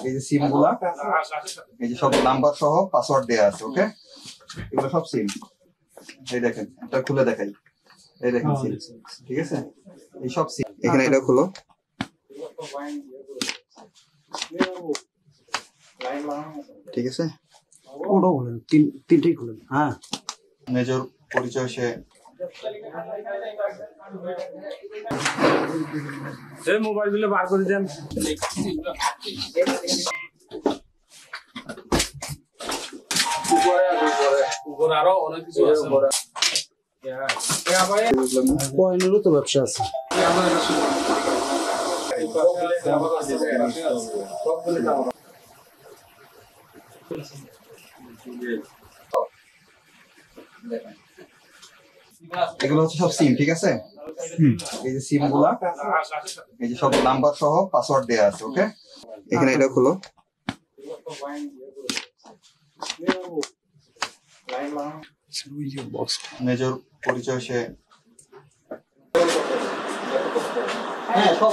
এই যে সিম গুলা, এই যে সব নাম্বার সহ পাসওয়ার্ড দেয়া আছে। ওকে, এগুলো সব সিম। এই দেখেন, এটা খুলে দেখাই। এই দেখেন সিম, ঠিক আছে? এই সব সিম। এখানে এটা খুলো। ঠিক আছে, ওটাও বলেন, তিনটেই খুলেন। হ্যাঁ, মেজর পরিচয় সে মোবাইল গুলো বার করে দেন। উপরে আরো অনেক কিছু আছে। কয়েনেরও তো ব্যবসা আছে। এগুলো হচ্ছে সব সিম, ঠিক আছে? এই যে সিম গুলা, এই যে সব নাম্বার সহ পাসওয়ার্ড দেয়া আছে। ওকে, এখানে এটা খুলো। মেজর পরিচয় সে হ্যাঁ সব